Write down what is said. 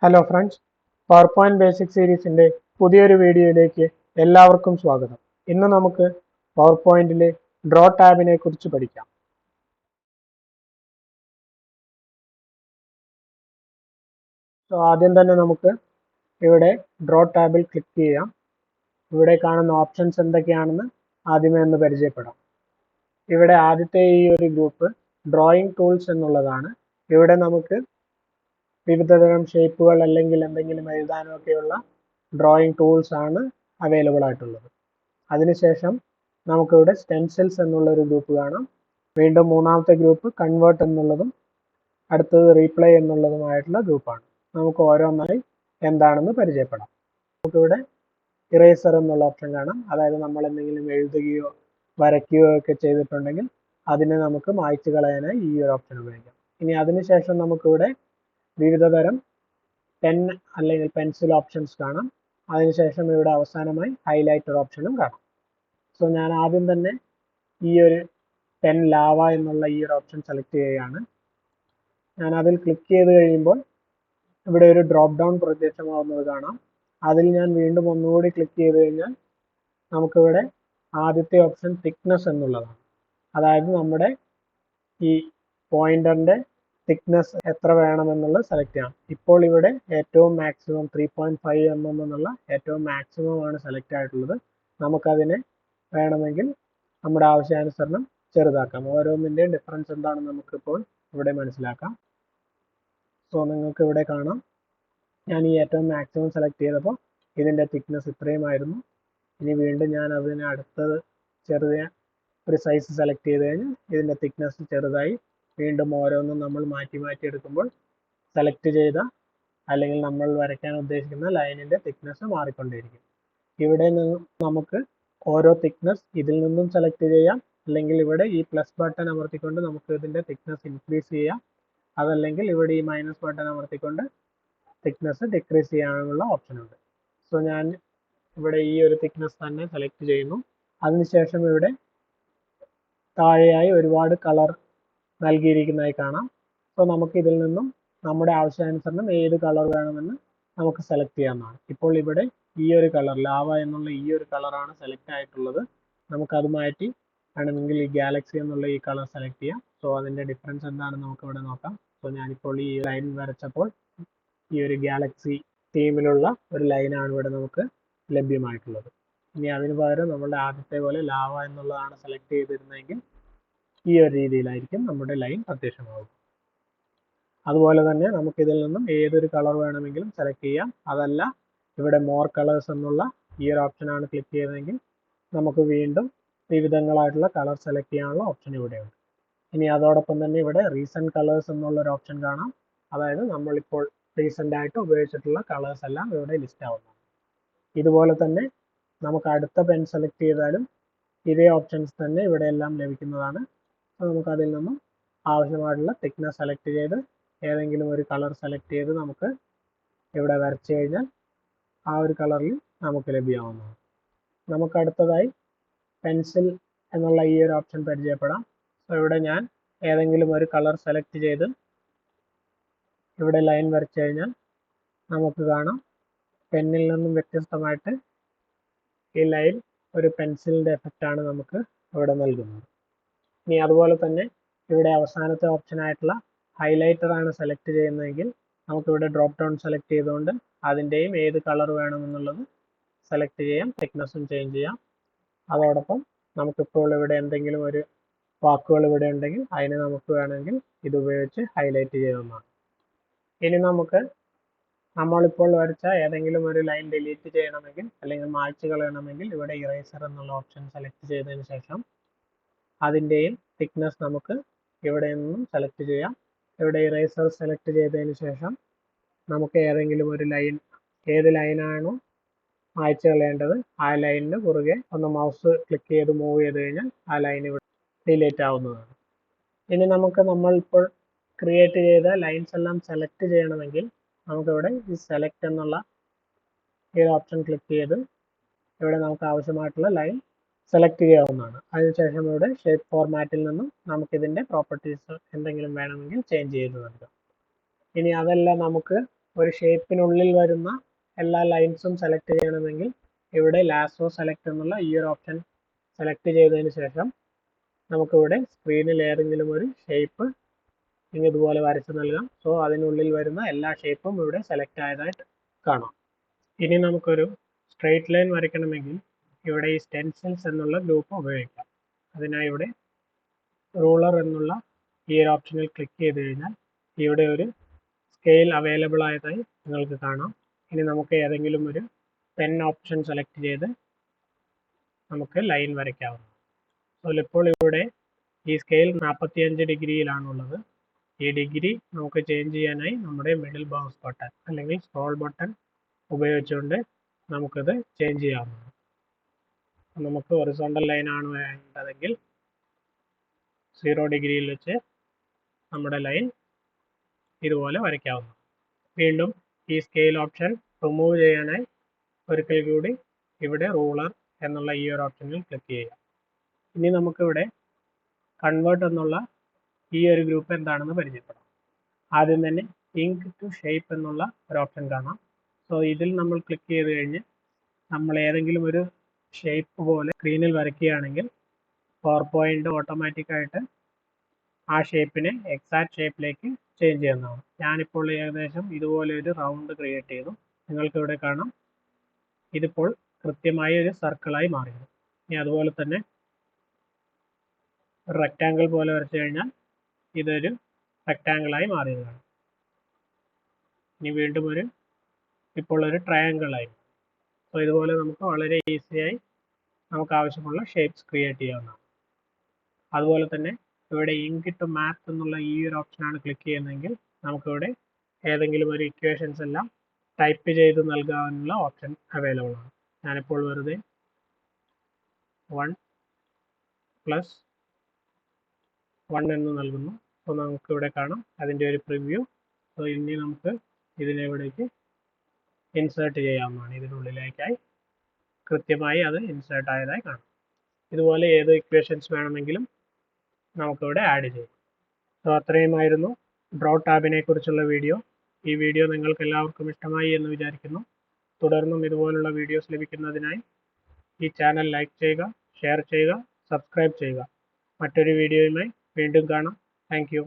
Hello friends, power point basic സീരീസിന്റെ പുതിയൊരു വീഡിയോയിലേക്ക് എല്ലാവർക്കും സ്വാഗതം. ഇന്ന് നമുക്ക് പവർ പോയിന്റിലെ ഡ്രോ ടാബിനെ കുറിച്ച് പഠിക്കാം. ആദ്യം തന്നെ നമുക്ക് ഇവിടെ ഡ്രോ ടാബിൽ ക്ലിക്ക് ചെയ്യാം. ഇവിടെ കാണുന്ന ഓപ്ഷൻസ് എന്തൊക്കെയാണെന്ന് ആദ്യമേ ഒന്ന് പരിചയപ്പെടാം. ഇവിടെ ആദ്യത്തെ ഈ ഒരു ഗ്രൂപ്പ് ഡ്രോയിങ് ടൂൾസ് എന്നുള്ളതാണ്. ഇവിടെ നമുക്ക് വിവിധതരം ഷേപ്പുകൾ അല്ലെങ്കിൽ എന്തെങ്കിലും എഴുതാനൊക്കെയുള്ള ഡ്രോയിങ് ടൂൾസ് ആണ് അവൈലബിൾ ആയിട്ടുള്ളത്. അതിനുശേഷം നമുക്കിവിടെ സ്റ്റെൻസിൽസ് എന്നുള്ള ഒരു ഗ്രൂപ്പ് കാണാം. വീണ്ടും മൂന്നാമത്തെ ഗ്രൂപ്പ് കൺവേർട്ട് എന്നുള്ളതും അടുത്തത് റീപ്ലേ എന്നുള്ളതുമായിട്ടുള്ള ഗ്രൂപ്പാണ്. നമുക്ക് ഓരോന്നായി എന്താണെന്ന് പരിചയപ്പെടാം. നമുക്കിവിടെ ഇറേസർ എന്നുള്ള ഓപ്ഷൻ കാണാം. അതായത് നമ്മൾ എന്തെങ്കിലും എഴുതുകയോ വരയ്ക്കുകയോ ഒക്കെ ചെയ്തിട്ടുണ്ടെങ്കിൽ അതിനെ നമുക്ക് മായ്ച്ചു കളയാനായി ഈ ഒരു ഓപ്ഷൻ ഉപയോഗിക്കാം. ഇനി അതിനുശേഷം നമുക്കിവിടെ വിവിധതരം പെൻ അല്ലെങ്കിൽ പെൻസിൽ ഓപ്ഷൻസ് കാണാം. അതിനുശേഷം ഇവിടെ അവസാനമായി ഹൈലൈറ്റർ ഓപ്ഷനും കാണാം. സോ ഞാൻ ആദ്യം തന്നെ ഈ ഒരു പെൻ ലാവ എന്നുള്ള ഈ ഒരു ഓപ്ഷൻ സെലക്ട് ചെയ്യുകയാണ്. ഞാൻ അതിൽ ക്ലിക്ക് ചെയ്ത് കഴിയുമ്പോൾ ഇവിടെ ഒരു ഡ്രോപ്പ് ഡൗൺ പ്രത്യക്ഷമാവുന്നത് കാണാം. അതിൽ ഞാൻ വീണ്ടും ഒന്നുകൂടി ക്ലിക്ക് ചെയ്ത് കഴിഞ്ഞാൽ നമുക്കിവിടെ ആദ്യത്തെ ഓപ്ഷൻ തിക്നെസ് എന്നുള്ളതാണ്. അതായത് നമ്മുടെ ഈ പോയിന്ററിന്റെ തിക്നെസ് എത്ര വേണമെന്നുള്ളത് സെലക്ട് ചെയ്യാം. ഇപ്പോൾ ഇവിടെ ഏറ്റവും മാക്സിമം 3.5 mm എന്നുള്ള ഏറ്റവും മാക്സിമം ആണ് സെലക്ട് ആയിട്ടുള്ളത്. നമുക്കതിനെ വേണമെങ്കിൽ നമ്മുടെ ആവശ്യാനുസരണം ചെറുതാക്കാം. ഓരോന്നിൻ്റെയും ഡിഫറൻസ് എന്താണെന്ന് നമുക്കിപ്പോൾ ഇവിടെ മനസ്സിലാക്കാം. സോ നിങ്ങൾക്ക് ഇവിടെ കാണാം, ഞാൻ ഈ ഏറ്റവും മാക്സിമം സെലക്ട് ചെയ്തപ്പോൾ ഇതിൻ്റെ തിക്നെസ് ഇത്രയുമായിരുന്നു. ഇനി വീണ്ടും ഞാൻ അതിന് അടുത്തത് ചെറിയ ഒരു സൈസ് സെലക്ട് ചെയ്ത് കഴിഞ്ഞാൽ ഇതിൻ്റെ തിക്നെസ് ചെറുതായി വീണ്ടും ഓരോന്നും നമ്മൾ മാറ്റി മാറ്റി എടുക്കുമ്പോൾ സെലക്ട് ചെയ്ത അല്ലെങ്കിൽ നമ്മൾ വരയ്ക്കാൻ ഉദ്ദേശിക്കുന്ന ലൈനിൻ്റെ തിക്നെസ് മാറിക്കൊണ്ടിരിക്കും. ഇവിടെ നിന്നും നമുക്ക് ഓരോ തിക്നെസ് ഇതിൽ നിന്നും സെലക്ട് ചെയ്യാം. അല്ലെങ്കിൽ ഇവിടെ ഈ പ്ലസ് ബട്ടൺ അമർത്തിക്കൊണ്ട് നമുക്ക് ഇതിൻ്റെ തിക്നെസ് ഇൻക്രീസ് ചെയ്യാം. അതല്ലെങ്കിൽ ഇവിടെ ഈ മൈനസ് ബട്ടൺ അമർത്തിക്കൊണ്ട് തിക്നെസ് ഡിക്രീസ് ചെയ്യാനുള്ള ഓപ്ഷൻ ഉണ്ട്. സോ ഞാൻ ഇവിടെ ഈ ഒരു തിക്നെസ് തന്നെ സെലക്ട് ചെയ്യുന്നു. അതിനുശേഷം ഇവിടെ താഴെയായി ഒരുപാട് കളർ നൽകിയിരിക്കുന്നതായി കാണാം. സോ നമുക്ക് ഇതിൽ നിന്നും നമ്മുടെ ആവശ്യാനുസരണം ഏത് കളർ വേണമെന്ന് നമുക്ക് സെലക്ട് ചെയ്യാവുന്നതാണ്. ഇപ്പോൾ ഇവിടെ ഈ ഒരു കളർ ലാവ എന്നുള്ള ഈ ഒരു കളറാണ് സെലക്ട് ആയിട്ടുള്ളത്. നമുക്കത് മാറ്റി വേണമെങ്കിൽ ഈ ഗാലക്സി എന്നുള്ള ഈ കളർ സെലക്ട് ചെയ്യാം. സോ അതിൻ്റെ ഡിഫറൻസ് എന്താണെന്ന് നമുക്ക് ഇവിടെ നോക്കാം. സോ ഞാനിപ്പോൾ ഈ ലൈൻ വരച്ചപ്പോൾ ഈ ഒരു ഗാലക്സി തീമിലുള്ള ഒരു ലൈനാണ് ഇവിടെ നമുക്ക് ലഭ്യമായിട്ടുള്ളത്. ഇനി അതിന് പകരം നമ്മുടെ ആദ്യത്തെ പോലെ ലാവ എന്നുള്ളതാണ് സെലക്ട് ചെയ്തിരുന്നതെങ്കിൽ ഈ ഒരു രീതിയിലായിരിക്കും നമ്മുടെ ലൈൻ പ്രത്യക്ഷമാകും. അതുപോലെ തന്നെ നമുക്കിതിൽ നിന്നും ഏതൊരു കളർ വേണമെങ്കിലും സെലക്ട് ചെയ്യാം. അതല്ല ഇവിടെ മോർ കളേഴ്സ് എന്നുള്ള ഈ ഒരു ഓപ്ഷനാണ് ക്ലിക്ക് ചെയ്തതെങ്കിൽ നമുക്ക് വീണ്ടും വിവിധങ്ങളായിട്ടുള്ള കളർ സെലക്ട് ചെയ്യാനുള്ള ഓപ്ഷൻ ഇവിടെയുണ്ട്. ഇനി അതോടൊപ്പം തന്നെ ഇവിടെ റീസെൻറ്റ് കളേഴ്സ് എന്നുള്ള ഒരു ഓപ്ഷൻ കാണാം. അതായത് നമ്മളിപ്പോൾ റീസെൻ്റ് ആയിട്ട് ഉപയോഗിച്ചിട്ടുള്ള കളേഴ്സ് എല്ലാം ഇവിടെ ലിസ്റ്റ് ആവുന്നതാണ്. ഇതുപോലെ തന്നെ നമുക്ക് അടുത്ത പെൻ സെലക്ട് ചെയ്താലും ഇതേ ഓപ്ഷൻസ് തന്നെ ഇവിടെ എല്ലാം ലഭിക്കുന്നതാണ്. നമുക്കതിൽ നിന്നും ആവശ്യമായിട്ടുള്ള തിക്നെസ് സെലക്ട് ചെയ്ത് ഏതെങ്കിലും ഒരു കളർ സെലക്ട് ചെയ്ത് നമുക്ക് ഇവിടെ വരച്ചു കഴിഞ്ഞാൽ ആ ഒരു കളറിൽ നമുക്ക് ലഭ്യമാവുന്നതാണ്. നമുക്ക് അടുത്തതായി പെൻസിൽ എന്നുള്ള ഈ ഒരു ഓപ്ഷൻ പരിചയപ്പെടാം. സോ ഇവിടെ ഞാൻ ഏതെങ്കിലും ഒരു കളർ സെലക്ട് ചെയ്ത് ഇവിടെ ലൈൻ വരച്ചു കഴിഞ്ഞാൽ നമുക്ക് കാണാം പെന്നിൽ നിന്നും വ്യത്യസ്തമായിട്ട് ഈ ലൈൻ ഒരു പെൻസിലിൻ്റെ എഫക്റ്റാണ് നമുക്ക് ഇവിടെ നൽകുന്നത്. ഇനി അതുപോലെ തന്നെ ഇവിടെ അവസാനത്തെ ഓപ്ഷൻ ആയിട്ടുള്ള ഹൈലൈറ്റർ ആണ് സെലക്ട് ചെയ്യുന്നതെങ്കിൽ നമുക്കിവിടെ ഡ്രോപ്പ് ഡൗൺ സെലക്ട് ചെയ്തുകൊണ്ട് അതിൻ്റെയും ഏത് കളർ വേണമെന്നുള്ളത് സെലക്ട് ചെയ്യാം. തിക്നെസ്സും ചേഞ്ച് ചെയ്യാം. അതോടൊപ്പം നമുക്കിപ്പോൾ ഇവിടെ എന്തെങ്കിലും ഒരു വാക്കുകൾ ഇവിടെ ഉണ്ടെങ്കിൽ അതിനെ നമുക്ക് വേണമെങ്കിൽ ഇത് ഉപയോഗിച്ച് ഹൈലൈറ്റ് ചെയ്യാവുന്നതാണ്. ഇനി നമുക്ക് നമ്മളിപ്പോൾ വരച്ച ഏതെങ്കിലും ഒരു ലൈൻ ഡിലീറ്റ് ചെയ്യണമെങ്കിൽ അല്ലെങ്കിൽ മായ്ച്ചു കളയണമെങ്കിൽ ഇവിടെ ഇറേസർ എന്നുള്ള ഓപ്ഷൻ സെലക്ട് ചെയ്തതിന് ശേഷം അതിൻ്റെയും തിക്നെസ് നമുക്ക് ഇവിടെ നിന്നും സെലക്ട് ചെയ്യാം. ഇവിടെ ഇറേസർ സെലക്ട് ചെയ്തതിന് ശേഷം നമുക്ക് ഏതെങ്കിലും ഒരു ലൈൻ ഏത് ലൈനാണോ മായ്ച്ചു കളയേണ്ടത് ആ ലൈനിന് കുറുകെ ഒന്ന് മൗസ് ക്ലിക്ക് ചെയ്ത് മൂവ് ചെയ്ത് കഴിഞ്ഞാൽ ആ ലൈൻ ഇവിടെ ഡിലീറ്റ് ആവുന്നതാണ്. ഇനി നമുക്ക് നമ്മളിപ്പോൾ ക്രിയേറ്റ് ചെയ്ത ലൈൻസ് എല്ലാം സെലക്ട് ചെയ്യണമെങ്കിൽ നമുക്കിവിടെ ഈ സെലക്ട് എന്നുള്ള ഈ ഓപ്ഷൻ ക്ലിക്ക് ചെയ്ത് ഇവിടെ നമുക്ക് ആവശ്യമായിട്ടുള്ള ലൈൻ സെലക്ട് ചെയ്യാവുന്നതാണ്. അതിനുശേഷം ഇവിടെ ഷേപ്പ് ഫോർമാറ്റിൽ നിന്നും നമുക്കിതിൻ്റെ പ്രോപ്പർട്ടീസ് എന്തെങ്കിലും വേണമെങ്കിൽ ചേഞ്ച് ചെയ്ത് നൽകാം. ഇനി അതല്ല നമുക്ക് ഒരു ഷേപ്പിനുള്ളിൽ വരുന്ന എല്ലാ ലൈൻസും സെലക്ട് ചെയ്യണമെങ്കിൽ ഇവിടെ ലാസോ സെലക്ട് എന്നുള്ള ഈ ഒരു ഓപ്ഷൻ സെലക്ട് ചെയ്തതിന് ശേഷം നമുക്കിവിടെ സ്ക്രീനിൽ ഏതെങ്കിലും ഒരു ഷേപ്പ് ഇതുപോലെ വരച്ച് നൽകാം. സോ അതിനുള്ളിൽ വരുന്ന എല്ലാ ഷേപ്പും ഇവിടെ സെലക്ട് ആയതായിട്ട് കാണാം. ഇനി നമുക്കൊരു സ്ട്രെയിറ്റ് ലൈൻ വരയ്ക്കണമെങ്കിൽ ഇവിടെ ഈ സ്റ്റെൻസിൽസ് എന്നുള്ള ഗ്രൂപ്പ് ഉപയോഗിക്കാം. അതിനായി ഇവിടെ റൂളർ എന്നുള്ള ഈ ഒരു ഓപ്ഷനിൽ ക്ലിക്ക് ചെയ്ത് കഴിഞ്ഞാൽ ഇവിടെ ഒരു സ്കെയിൽ അവൈലബിൾ ആയതായി നിങ്ങൾക്ക് കാണാം. ഇനി നമുക്ക് ഏതെങ്കിലും ഒരു പെൻ ഓപ്ഷൻ സെലക്ട് ചെയ്ത് നമുക്ക് ലൈൻ വരയ്ക്കാവുന്നതാണ്. സോ ഇപ്പോൾ ഇവിടെ ഈ സ്കെയിൽ 45 ഡിഗ്രിയിലാണുള്ളത്. ഈ ഡിഗ്രി നമുക്ക് ചേഞ്ച് ചെയ്യാനായി നമ്മുടെ മിഡിൽ മൗസ് ബട്ടൺ അല്ലെങ്കിൽ സ്ക്രോൾ ബട്ടൺ ഉപയോഗിച്ചുകൊണ്ട് നമുക്കത് ചേഞ്ച് ചെയ്യാവുന്നതാണ്. നമുക്ക് ഹൊറിസോണ്ടൽ ലൈൻ ആണ് വേണ്ടതെങ്കിൽ 0 ഡിഗ്രിയിൽ വെച്ച് നമ്മുടെ ലൈൻ ഇതുപോലെ വരയ്ക്കാവുന്നതാണ്. വീണ്ടും ഈ സ്കെയിൽ ഓപ്ഷൻ റിമൂവ് ചെയ്യാനായി ഒരിക്കൽ കൂടി ഇവിടെ റൂളർ എന്നുള്ള ഈ ഒരു ഓപ്ഷനിൽ ക്ലിക്ക് ചെയ്യുക. ഇനി നമുക്കിവിടെ കൺവേർട്ട് എന്നുള്ള ഈ ഒരു ഗ്രൂപ്പ് എന്താണെന്ന് പരിചയപ്പെടാം. ആദ്യം തന്നെ ഇങ്ക് ടു ഷേപ്പ് എന്നുള്ള ഒരു ഓപ്ഷൻ കാണാം. സോ ഇതിൽ നമ്മൾ ക്ലിക്ക് ചെയ്ത് കഴിഞ്ഞ് നമ്മൾ ഏതെങ്കിലും ഒരു ഷേപ്പ് പോലെ സ്ക്രീനിൽ വരയ്ക്കുകയാണെങ്കിൽ PowerPoint ഓട്ടോമാറ്റിക്കായിട്ട് ആ ഷേപ്പിനെ എക്സാക്ട് ഷേപ്പിലേക്ക് ചേഞ്ച് ചെയ്യുന്നതാണ്. ഞാനിപ്പോൾ ഏകദേശം ഇതുപോലെ ഒരു റൗണ്ട് ക്രിയേറ്റ് ചെയ്തു. നിങ്ങൾക്ക് ഇവിടെ കാണാം ഇതിപ്പോൾ കൃത്യമായി ഒരു സർക്കിളായി മാറിയത്. ഇനി അതുപോലെ തന്നെ ഒരു റെക്റ്റാങ്കിൾ പോലെ വരച്ചു കഴിഞ്ഞാൽ ഇതൊരു റെക്റ്റാങ്കിളായി മാറിയതാണ്. ഇനി വീണ്ടും ഇപ്പോൾ ഒരു ട്രയാങ്കിളായി. സോ ഇതുപോലെ നമുക്ക് വളരെ ഈസിയായി നമുക്ക് ആവശ്യമുള്ള ഷേപ്സ് ക്രിയേറ്റ് ചെയ്യാവുന്നതാണ്. അതുപോലെ തന്നെ ഇവിടെ ഇങ്ക് ടു മാത്ത് എന്നുള്ള ഈ ഒരു ഓപ്ഷനാണ് ക്ലിക്ക് ചെയ്യുന്നതെങ്കിൽ നമുക്കിവിടെ ഏതെങ്കിലും ഒരു ഇക്വേഷൻസ് എല്ലാം ടൈപ്പ് ചെയ്ത് നൽകാനുള്ള ഓപ്ഷൻ അവൈലബിൾ ആണ്. ഞാനിപ്പോൾ വെറുതെ 1 + 1 എന്ന് നൽകുന്നു. സോ നമുക്കിവിടെ കാണാം അതിൻ്റെ ഒരു പ്രിവ്യൂ. സോ ഇനി നമുക്ക് ഇതിനെവിടേക്ക് ഇൻസേർട്ട് ചെയ്യാവുന്നതാണ്. ഇതിനുള്ളിലേക്കായി കൃത്യമായി അത് ഇൻസേർട്ട് ആയതായി കാണാം. ഇതുപോലെ ഏത് ഇക്വേഷൻസ് വേണമെങ്കിലും നമുക്കിവിടെ ആഡ് ചെയ്യാം. സോ അത്രയുമായിരുന്നു ഡ്രോ ടാബിനെ കുറിച്ചുള്ള വീഡിയോ. ഈ വീഡിയോ നിങ്ങൾക്ക് എല്ലാവർക്കും ഇഷ്ടമായി എന്ന് വിചാരിക്കുന്നു. തുടർന്നും ഇതുപോലുള്ള വീഡിയോസ് ലഭിക്കുന്നതിനായി ഈ ചാനൽ ലൈക്ക് ചെയ്യുക, ഷെയർ ചെയ്യുക, സബ്സ്ക്രൈബ് ചെയ്യുക. മറ്റൊരു വീഡിയോയുമായി വീണ്ടും കാണാം. Thank you.